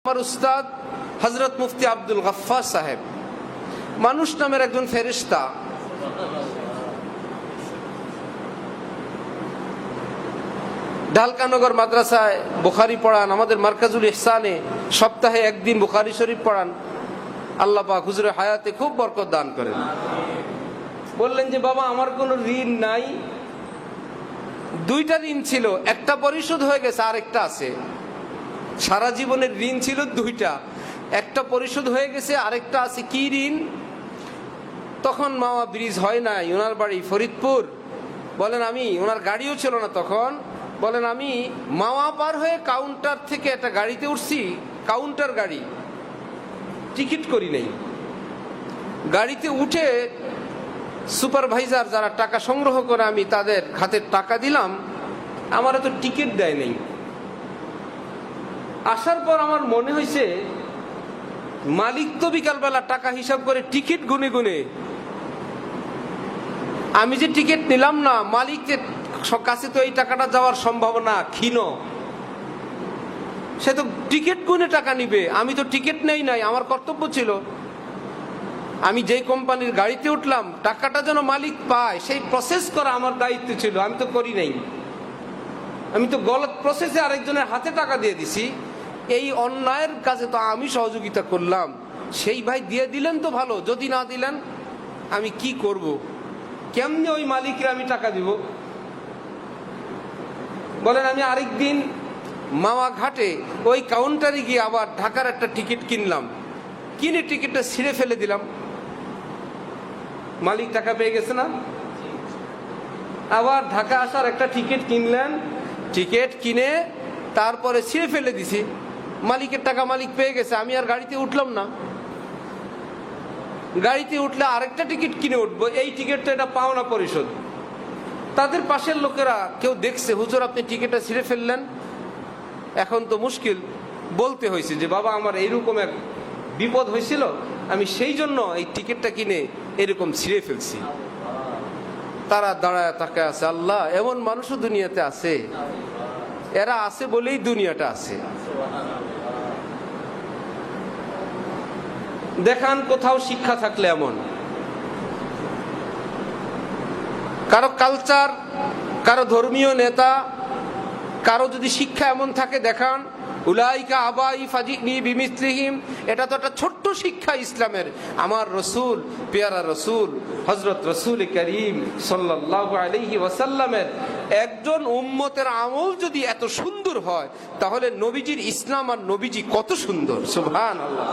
আমার উস্তাদ হযরত মুফতি আব্দুল গফফার সাহেব মানুষ নামের একজন ফেরেশতা। ঢালকানগর মাদ্রাসায় বুখারী পড়ান, আমাদের মার্কাজুল ইহসানে সপ্তাহে একদিন বুখারী শরীফ পড়ান। আল্লাহ পাক হুজুরের হায়াতে খুব বরকত দান করেন। বললেন যে বাবা আমার কোনো ঋণ নাই, দুইটা ঋণ ছিল, একটা পরিশোধ হয়ে গেছে, আরেকটা আছে। সারা জীবনের ঋণ ছিল দুইটা, একটা পরিশোধ হয়ে গেছে, আরেকটা আছে। কি ঋণ? তখন মাওয়া ব্রিজ হয় নাই, ওনার বাড়ি ফরিদপুর। বলেন আমি, ওনার গাড়িও ছিল না তখন, বলেন আমি মাওয়া পার হয়ে কাউন্টার থেকে একটা গাড়িতে উঠছি, কাউন্টার গাড়ি, টিকিট করি নাই। গাড়িতে উঠে সুপারভাইজার যারা টাকা সংগ্রহ করে আমি তাদের হাতে টাকা দিলাম, আমার তো টিকিট দেয় নাই। আসার পর আমার মনে হয়েছে মালিক তো বিকালবেলা টাকা হিসাব করে টিকিট গুনে গুনে, আমি যে টিকিট নিলাম না, মালিকের কাছে তো এই টাকাটা যাওয়ার সম্ভাবনা ক্ষীণ। সে তো টিকিট গুনে টাকা নিবে, আমি তো টিকিট নেই নাই। আমার কর্তব্য ছিল আমি যেই কোম্পানির গাড়িতে উঠলাম টাকাটা যেন মালিক পায় সেই প্রসেস করা আমার দায়িত্ব ছিল, আমি তো করি নাই। আমি তো গলত প্রসেসে আরেকজনের হাতে টাকা দিয়ে দিছি। এই অন্যায়ের কাজে তো আমি সহযোগিতা করলাম, সেই ভাই দিয়ে দিলেন তো ভালো, যদি না দিলেন আমি কি করব? কেমনে ওই মালিকরা আমি টাকা দিব? বলেন আমি আরেকদিন মাওয়া ঘাটে ওই কাউন্টারে গিয়ে আবার ঢাকার একটা টিকিট কিনলাম, কিনে টিকিটটা ছিঁড়ে ফেলে দিলাম। মালিক টাকা পেয়ে গেছে না? আবার ঢাকা আসার একটা টিকিট কিনলেন, টিকিট কিনে তারপরে ছিঁড়ে ফেলে দিছি। মালিকের টাকা মালিক পেয়ে গেছে, আমি আর গাড়িতে উঠলাম না। গাড়িতে উঠলে আরেকটা টিকিট কিনে উঠবো, এই টিকিটটা এটা পাওনা পরিশোধ। তাদের পাশের লোকেরা কেউ দেখছে, হুজুর আপনি টিকিটটা ছিঁড়ে ফেললেন। এখন তো মুশকিল, বলতে হয়েছে যে বাবা আমার এইরকম এক বিপদ হয়েছিল, আমি সেই জন্য এই টিকিটটা কিনে এরকম ছিঁড়ে ফেলছি। তারা দাঁড়ায় তাকায় আছে। আল্লাহ, এমন মানুষও দুনিয়াতে আছে, এরা আছে বলেই দুনিয়াটা আছে। দেখান কোথাও শিক্ষা থাকলে এমন কারো কালচার, কারো ধর্মীয় নেতা, কারো যদি শিক্ষা এমন থাকে দেখান। উলাইকা আবাই ফাজিনি বিমিসলিহিম, এটা তো একটা ছোট্ট শিক্ষা ইসলামের। আমার রসুল, পেয়ারা রসুল হযরত রাসূল করিম সাল্লাল্লাহু আলাইহি ওয়াসাল্লামের একজন উম্মতের আমল যদি এত সুন্দর হয়, তাহলে নবীজির ইসলাম আর নবীজি কত সুন্দর। সুবহানাল্লাহ।